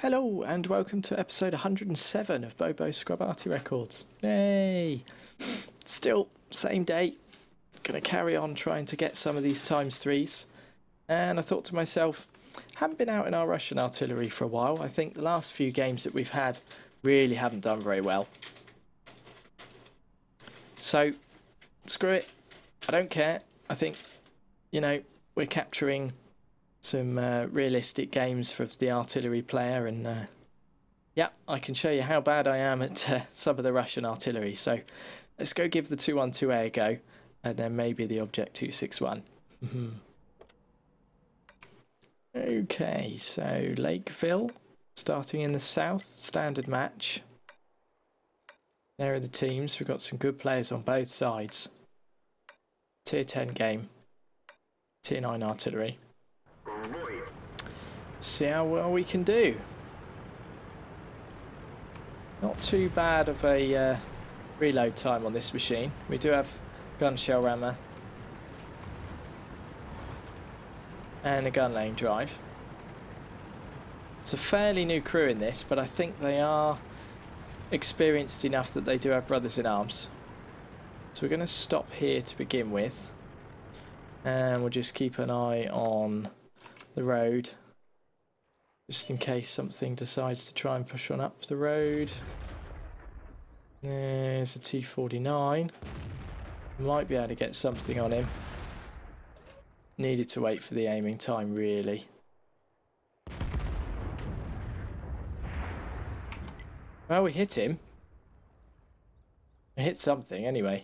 Hello and welcome to episode 107 of Bobo Scrub Arty Records. Yay! Still, same day. Gonna carry on trying to get some of these ×3s. And I thought to myself, haven't been out in our Russian artillery for a while. I think the last few games that we've had really haven't done very well. So, screw it. I don't care. I think, you know, we're capturing some realistic games for the artillery player, and yeah, I can show you how bad I am at some of the Russian artillery. So let's go give the 212A a go, and then maybe the Object 261. Okay, so Lakeville starting in the south, standard match. There are the teams. We've got some good players on both sides. Tier 10 game, Tier 9 artillery. See how well we can do. Not too bad of a reload time on this machine. We do have gun shell rammer and a gun lane drive. It's a fairly new crew in this, but I think they are experienced enough that they do have brothers in arms. So we're going to stop here to begin with, and we'll just keep an eye on the road, just in case something decides to try and push on up the road. There's a T49. Might be able to get something on him. Needed to wait for the aiming time, really. Well, we hit him. We hit something, anyway.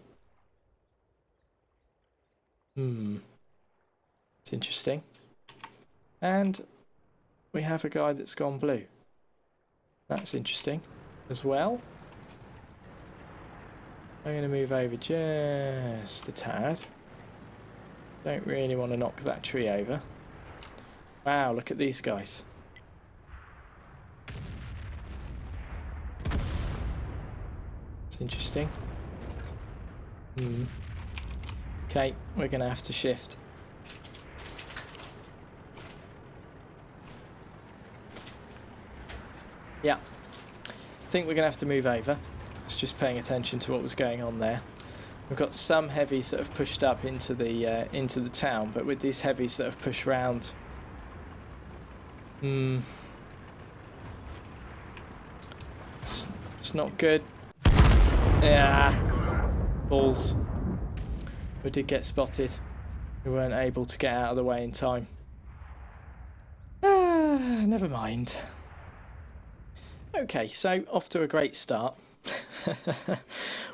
It's interesting. And we have a guy that's gone blue. That's interesting as well. I'm going to move over just a tad. Don't really want to knock that tree over. Wow, look at these guys. It's interesting. Okay, we're going to have to shift. Yeah, I think we're going to have to move over. I was just paying attention to what was going on there. We've got some heavies that have pushed up into the town, but with these heavies that have pushed round, it's not good. Yeah, balls. We did get spotted. We weren't able to get out of the way in time. Never mind. Okay, so off to a great start.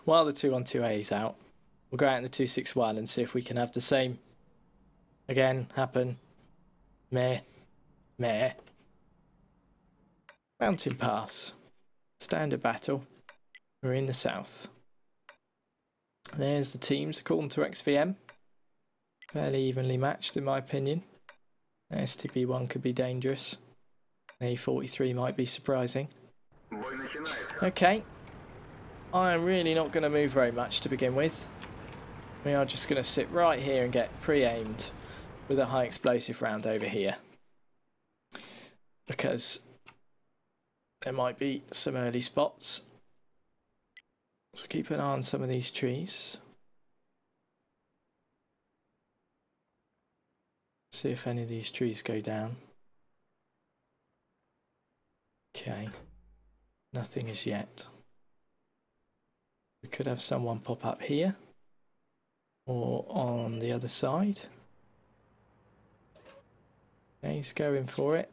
While the 212A is out, we'll go out in the 261 and see if we can have the same again happen. Meh. Mountain Pass. Standard battle. We're in the south. There's the teams according to XVM. Fairly evenly matched in my opinion. STB1 could be dangerous. A43 might be surprising. Okay, I am really not going to move very much to begin with. We are just going to sit right here and get pre-aimed with a high explosive round over here, because there might be some early spots. So keep an eye on some of these trees. See if any of these trees go down. Okay. Nothing as yet. We could have someone pop up here or on the other side. Okay, he's going for it.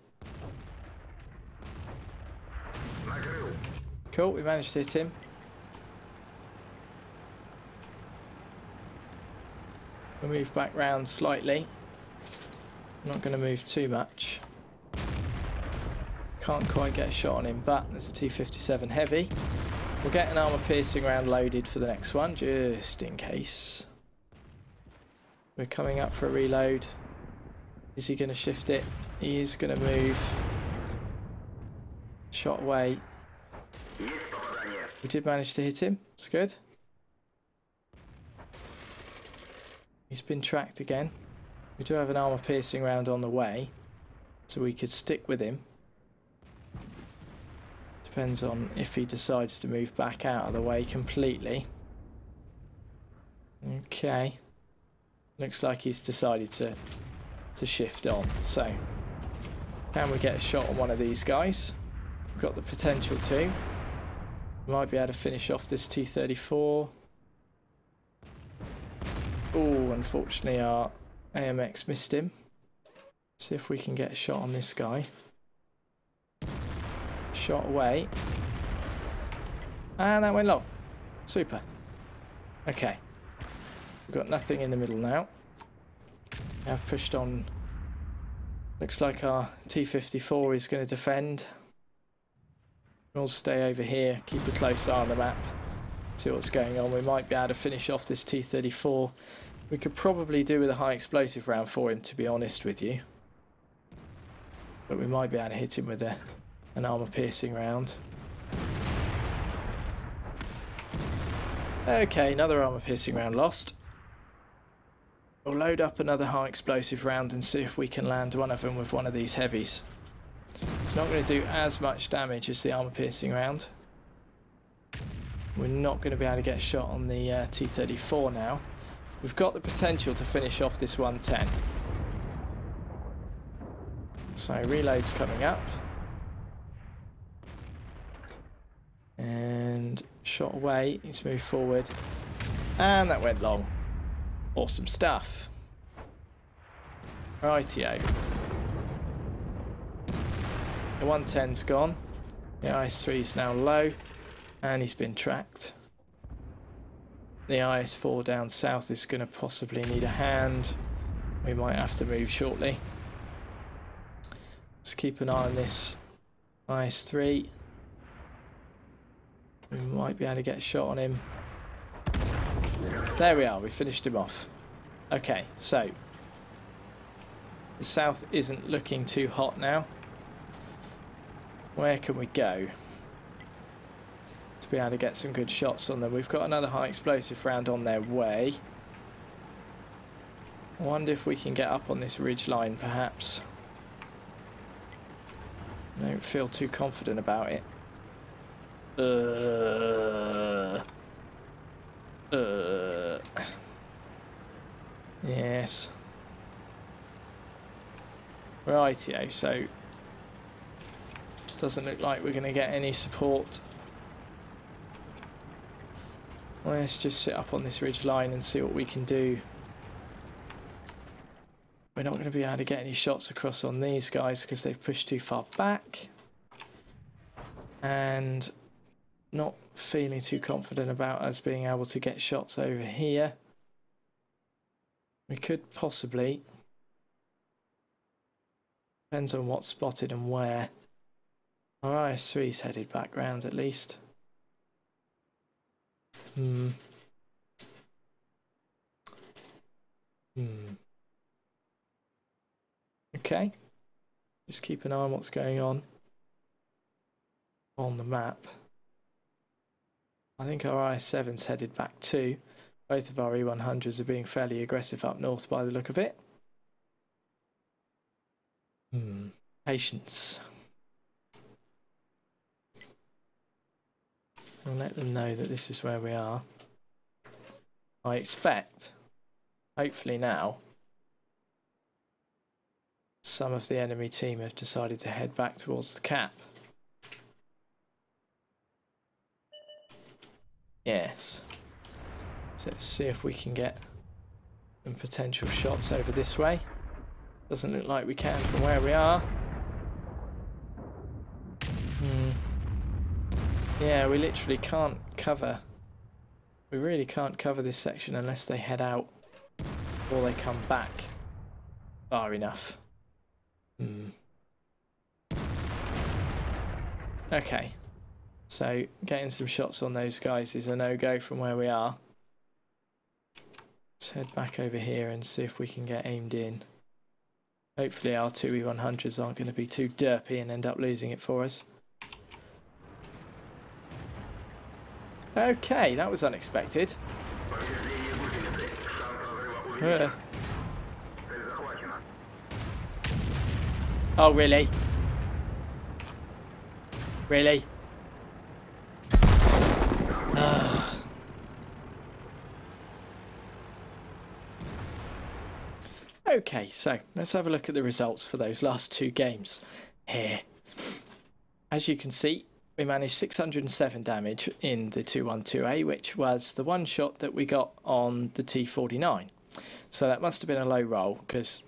Cool, we managed to hit him. We'll move back round slightly. I'm not going to move too much. Can't quite get a shot on him, but there's a T57 heavy. We'll get an armor piercing round loaded for the next one, just in case. We're coming up for a reload. Is he going to shift it? He is going to move. Shot away. We did manage to hit him. It's good. He's been tracked again. We do have an armor piercing round on the way, so we could stick with him. Depends on if he decides to move back out of the way completely. Okay. Looks like he's decided to shift on. So, can we get a shot on one of these guys? We've got the potential to. We might be able to finish off this T-34. Oh, unfortunately our AMX missed him. See if we can get a shot on this guy. Shot away. And that went long. Super. Okay. We've got nothing in the middle now. We have pushed on. Looks like our T-54 is going to defend. We'll stay over here, keep a close eye on the map, see what's going on. We might be able to finish off this T-34. We could probably do with a high explosive round for him, to be honest with you. But we might be able to hit him with an armor-piercing round. Okay, another armor-piercing round lost. We'll load up another high explosive round and see if we can land one of them with one of these heavies. It's not going to do as much damage as the armor-piercing round. We're not going to be able to get a shot on the T-34 now. We've got the potential to finish off this 110. So reload's coming up. And shot away, he's moved forward. And that went long. Awesome stuff. Rightio. The 110's gone. The IS-3 is now low. And he's been tracked. The IS-4 down south is going to possibly need a hand. We might have to move shortly. Let's keep an eye on this IS-3. We might be able to get a shot on him. There we are, we finished him off. Okay, so the south isn't looking too hot now. Where can we go to be able to get some good shots on them? We've got another high explosive round on their way. I wonder if we can get up on this ridge line perhaps. I don't feel too confident about it. Yes. Rightio, so doesn't look like we're going to get any support. Let's just sit up on this ridge line and see what we can do. We're not going to be able to get any shots across on these guys because they've pushed too far back. And not feeling too confident about us being able to get shots over here. We could possibly. Depends on what's spotted and where. Our IS-3's headed back round at least. Okay. Just keep an eye on what's going on the map. I think our IS-7's headed back too. Both of our E100s are being fairly aggressive up north by the look of it. Patience. I'll let them know that this is where we are. I expect, hopefully now, some of the enemy team have decided to head back towards the cap. Yes. So let's see if we can get some potential shots over this way. Doesn't look like we can from where we are. Yeah, we literally can't cover. We really can't cover this section unless they head out or they come back far enough. Okay. So getting some shots on those guys is a no-go from where we are. Let's head back over here and see if we can get aimed in. Hopefully our two E100s aren't going to be too derpy and end up losing it for us. Okay, that was unexpected. Oh, really? Really? Okay, so let's have a look at the results for those last two games here. As you can see, we managed 607 damage in the 212A, which was the one shot that we got on the T49. So that must have been a low roll, because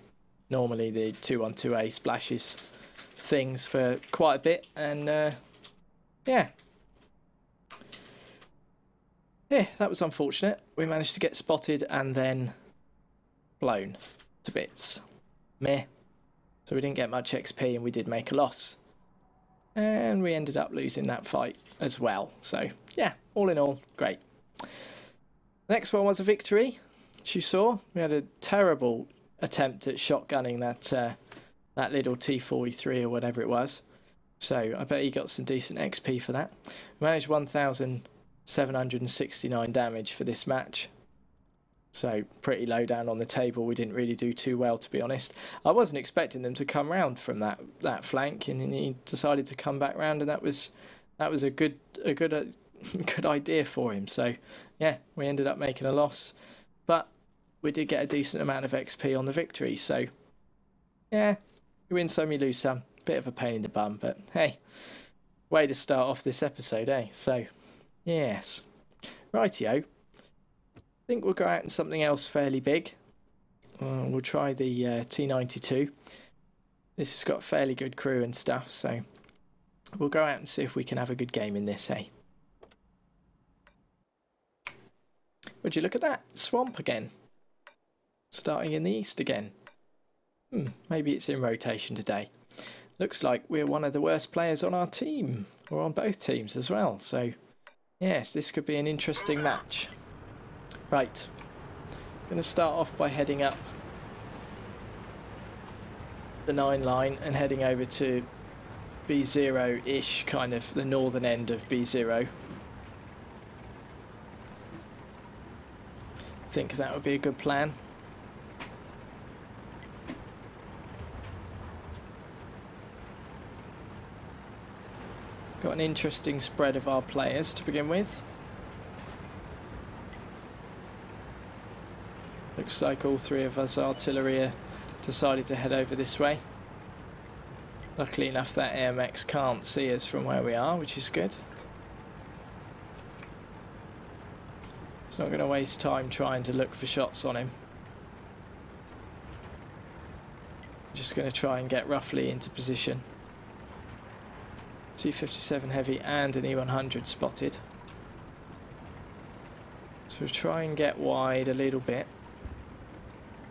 normally the 212A splashes things for quite a bit, and yeah, that was unfortunate. We managed to get spotted and then blown to bits. Meh. So we didn't get much XP and we did make a loss. And we ended up losing that fight as well. So yeah, all in all, great. Next one was a victory, which you saw. We had a terrible attempt at shotgunning that little T43 or whatever it was. So I bet he got some decent XP for that. We managed 1,769 damage for this match. So pretty low down on the table. We didn't really do too well, to be honest. I wasn't expecting them to come round from that flank, and he decided to come back round, and that was a good idea for him. So yeah, we ended up making a loss, but we did get a decent amount of XP on the victory. So yeah, you win some, you lose some. Bit of a pain in the bum, but hey, way to start off this episode, eh? So yes, rightio. I think we'll go out in something else fairly big. We'll try the T92. This has got a fairly good crew and stuff, so we'll go out and see if we can have a good game in this, eh? Would you look at that? Swamp again. Starting in the east again. Maybe it's in rotation today. Looks like we're one of the worst players on our team, or on both teams as well, so yes, this could be an interesting match. Right, going to start off by heading up the 9 line and heading over to B0-ish, kind of the northern end of B0. I think that would be a good plan. Got an interesting spread of our players to begin with. Looks like all three of us artillery decided to head over this way. Luckily enough, that AMX can't see us from where we are, which is good. It's not going to waste time trying to look for shots on him. Just going to try and get roughly into position. T57 heavy and an E100 spotted. So we'll try and get wide a little bit.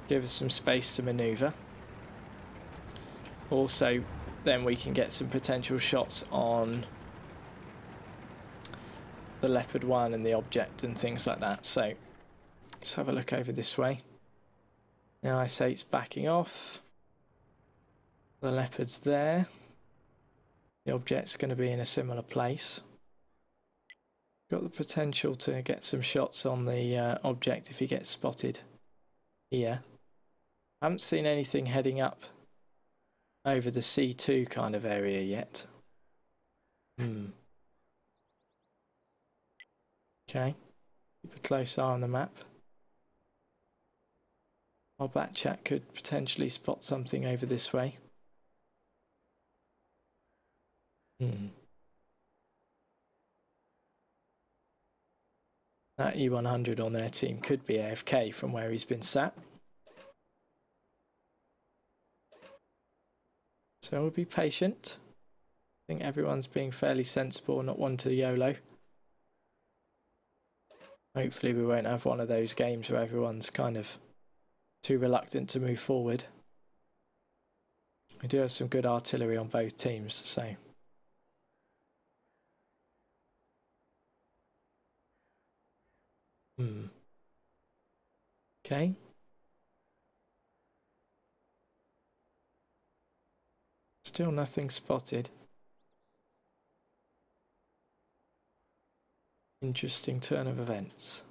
Give us some space to manoeuvre. Also, then we can get some potential shots on the Leopard 1 and the object and things like that. So let's have a look over this way. Now I say it's backing off. The Leopard's there. The object's going to be in a similar place. Got the potential to get some shots on the object if he gets spotted here. I haven't seen anything heading up over the C2 kind of area yet. Okay. Keep a close eye on the map. Our back chat could potentially spot something over this way. That E100 on their team could be AFK from where he's been sat. So we'll be patient. I think everyone's being fairly sensible, not one to YOLO. Hopefully we won't have one of those games where everyone's kind of too reluctant to move forward. We do have some good artillery on both teams, so... Okay. Still nothing spotted. Interesting turn of events.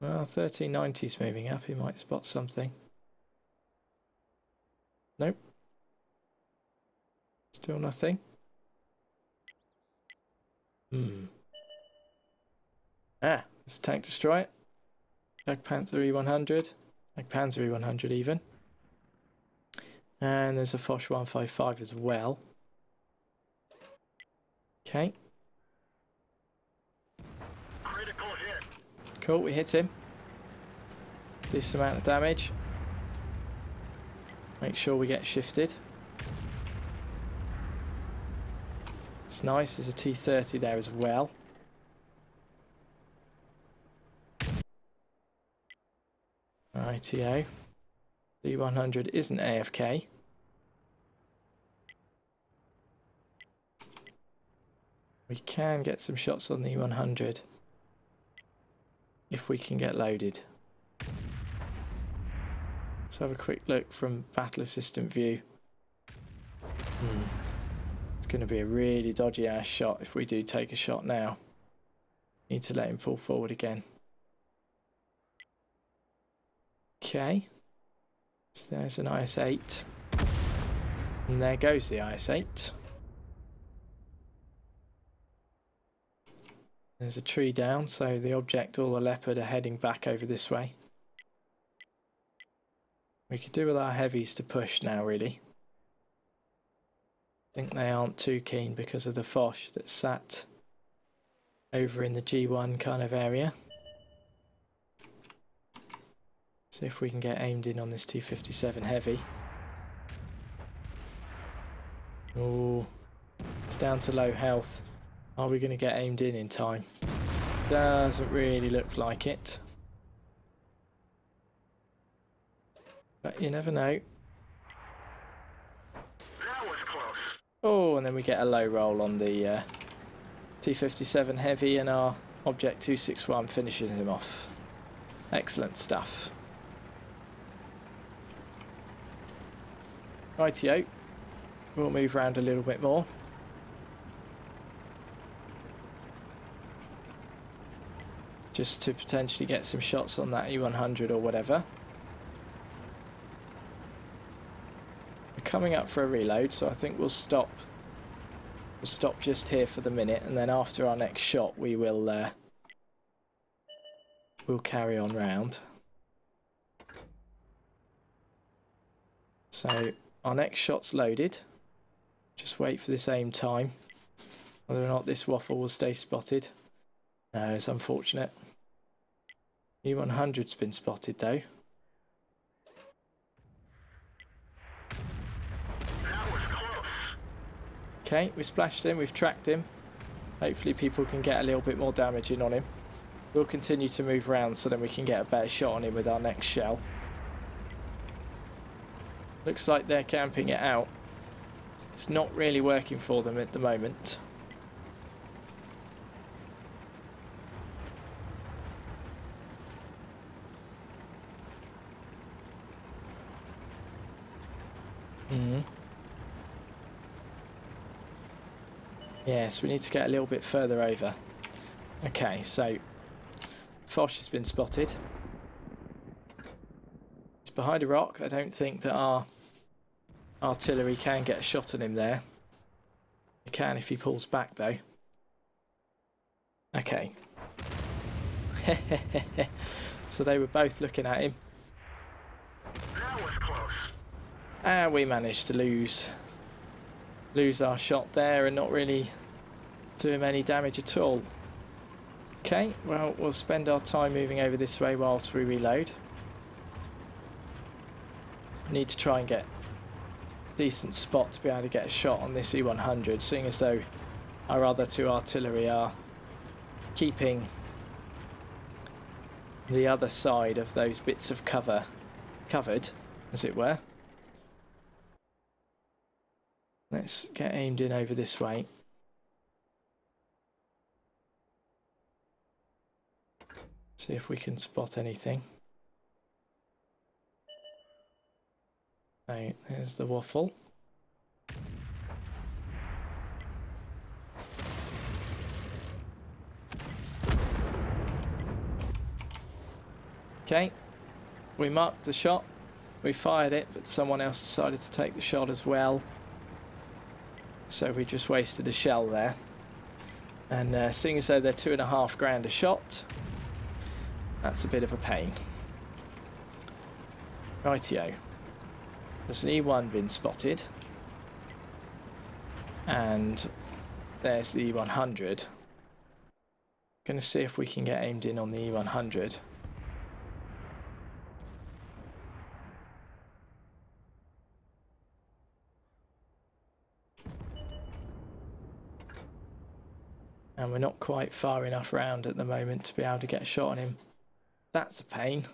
Well, 1390's moving up. He might spot something. Nope. Still nothing. Ah, it's tank destroy it. Black Panther E100. like Panzer E100 even. And there's a Foch 155 as well. Okay. Critical hit. Cool, we hit him. Decent amount of damage. Make sure we get shifted. It's nice, there's a T30 there as well. ITO. The 100 isn't AFK. We can get some shots on the 100 if we can get loaded. Let's have a quick look from battle assistant view. It's going to be a really dodgy ass shot if we do take a shot now. Need to let him pull forward again. Okay. So there's an eyesight. And there goes the eyesight. There's a tree down, so the object or the leopard are heading back over this way. We could do with our heavies to push now, really. I think they aren't too keen because of the Foch that's sat over in the G1 kind of area. See if we can get aimed in on this T57 heavy. Oh, it's down to low health. Are we going to get aimed in time? Doesn't really look like it. But you never know. That was close. Oh, and then we get a low roll on the T57 heavy, and our Object 261 finishes him off. Excellent stuff. Rightio. We'll move around a little bit more. Just to potentially get some shots on that E100 or whatever. We're coming up for a reload, so I think we'll stop. We'll stop just here for the minute, and then after our next shot, we will we'll carry on round. So our next shot's loaded. Just wait for this aim time. Whether or not this waffle will stay spotted. No, it's unfortunate. E100's been spotted though. That was close. Okay, we splashed him, we've tracked him. Hopefully people can get a little bit more damage in on him. We'll continue to move around so then we can get a better shot on him with our next shell. Looks like they're camping it out. It's not really working for them at the moment. Yes, we need to get a little bit further over. Okay, so Foch has been spotted. It's behind a rock. I don't think that our artillery can get a shot on him there. It can if he pulls back though. Okay. So they were both looking at him. That was close. And we managed to lose our shot there and not really do him any damage at all. Okay, well, we'll spend our time moving over this way whilst we reload. Need to try and get a decent spot to be able to get a shot on this E100, seeing as though our other two artillery are keeping the other side of those bits of cover covered, as it were. Let's get aimed in over this way. See if we can spot anything. So there's the waffle. Okay, we marked the shot, we fired it, but someone else decided to take the shot as well. So we just wasted a shell there. And seeing as though they're $2.5 grand a shot, that's a bit of a pain. Rightio. There's an E1 been spotted. And there's the E100. Going to see if we can get aimed in on the E100. And we're not quite far enough round at the moment to be able to get a shot on him. That's a pain.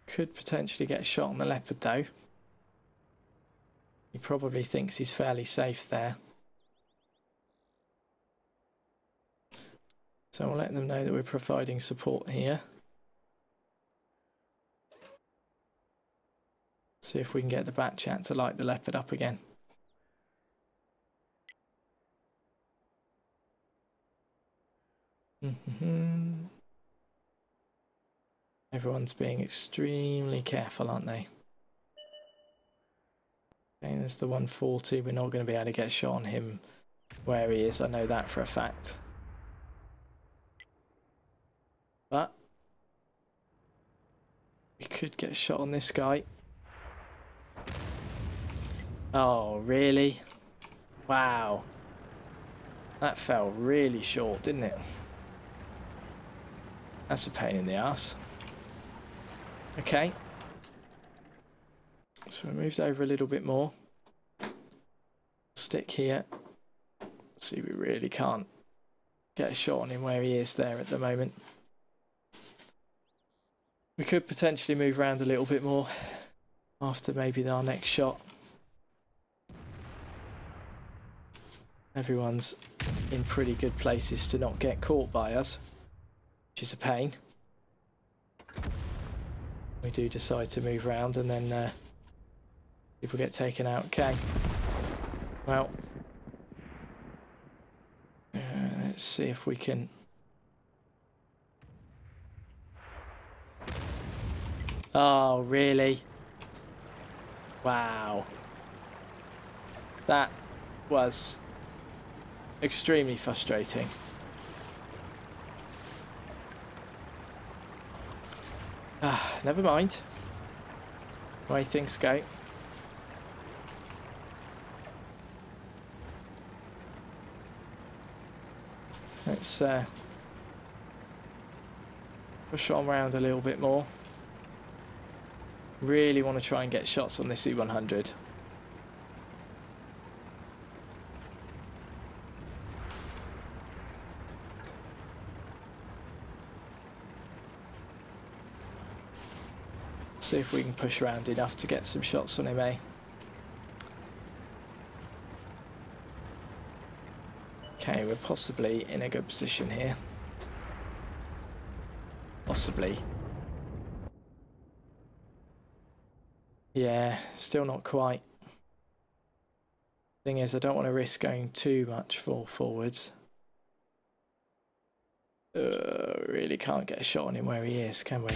Could potentially get a shot on the leopard though. He probably thinks he's fairly safe there. So we'll let them know that we're providing support here. See if we can get the bat chat to light the leopard up again. Everyone's being extremely careful, aren't they? Okay, there's the 140. We're not going to be able to get a shot on him where he is. I know that for a fact. But we could get a shot on this guy. Oh, really? Wow. That fell really short, didn't it? That's a pain in the ass. Okay. So we moved over a little bit more. Stick here. See, we really can't get a shot on him where he is there at the moment. We could potentially move around a little bit more after maybe our next shot. Everyone's in pretty good places to not get caught by us, which is a pain. We do decide to move around and then people get taken out. Okay. Well, let's see if we can... Oh, really? Wow. That was extremely frustrating. Never mind. The way things go. Let's push on around a little bit more. Really want to try and get shots on this E100. See if we can push around enough to get some shots on him, eh? Okay, we're possibly in a good position here. Possibly. Yeah, still not quite. Thing is, I don't want to risk going too much forwards. Really can't get a shot on him where he is, can we?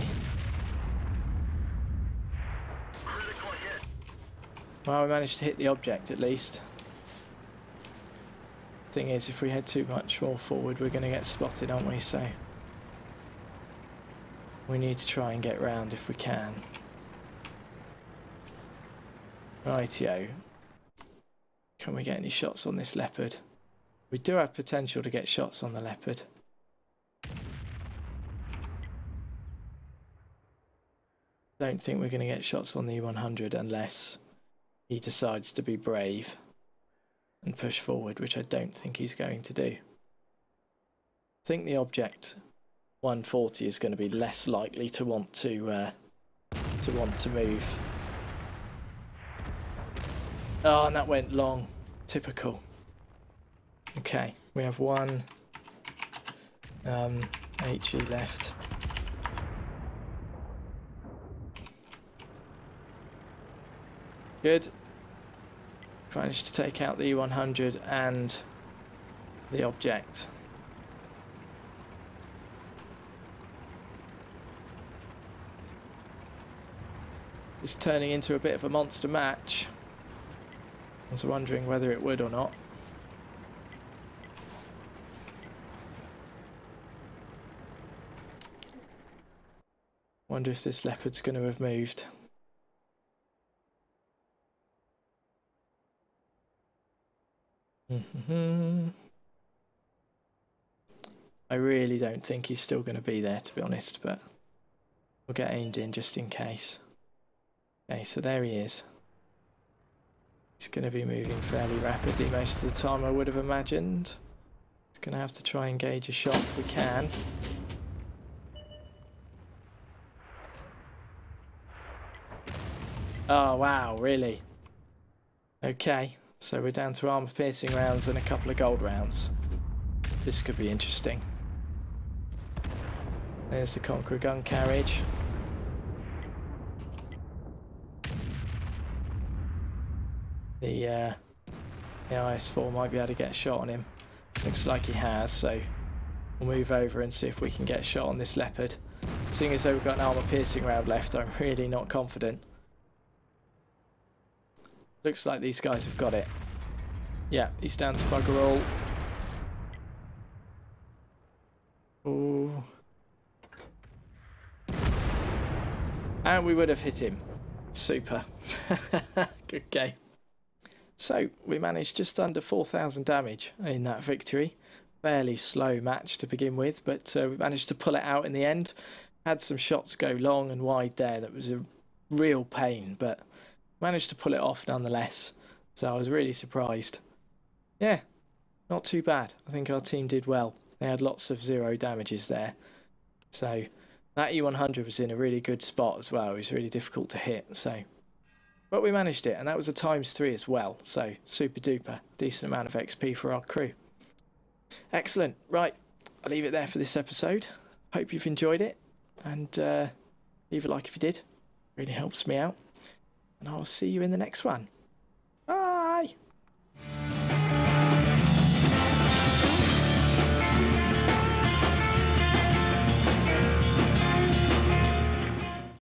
Well, we managed to hit the object at least. Thing is, if we head too much more forward, we're going to get spotted, aren't we? So we need to try and get round if we can. Rightio. Can we get any shots on this leopard? We do have potential to get shots on the leopard. Don't think we're going to get shots on the E100 unless he decides to be brave and push forward, which I don't think he's going to do. I think the object 140 is going to be less likely to want to move. Oh, and that went long. Typical. Okay, we have one HE left. Good. Managed to take out the E100 and the object. It's turning into a bit of a monster match. I was wondering whether it would or not. Wonder if this leopard's going to have moved. I really don't think he's still going to be there, to be honest, but we'll get aimed in just in case. Okay, so there he is. He's going to be moving fairly rapidly most of the time, I would have imagined. He's going to have to try and gauge a shot if we can. Oh, wow, really? Okay, so we're down to armor-piercing rounds and a couple of gold rounds. This could be interesting. There's the Conqueror gun carriage. The IS-4 might be able to get a shot on him. Looks like he has, so we'll move over and see if we can get a shot on this leopard. Seeing as though we've got an armor-piercing round left, I'm really not confident. Looks like these guys have got it. Yeah, he's down to bugger all. Ooh. And we would have hit him. Super. Good game. So, we managed just under 4,000 damage in that victory. Fairly slow match to begin with, but we managed to pull it out in the end. Had some shots go long and wide there. That was a real pain, but managed to pull it off nonetheless. So I was really surprised. Yeah, not too bad. I think our team did well. They had lots of 0 damages there. So that E100 was in a really good spot as well. It was really difficult to hit. But we managed it, and that was a ×3 as well. So super duper. Decent amount of XP for our crew. Excellent. Right, I'll leave it there for this episode. Hope you've enjoyed it. And leave a like if you did. Really helps me out. And I'll see you in the next one.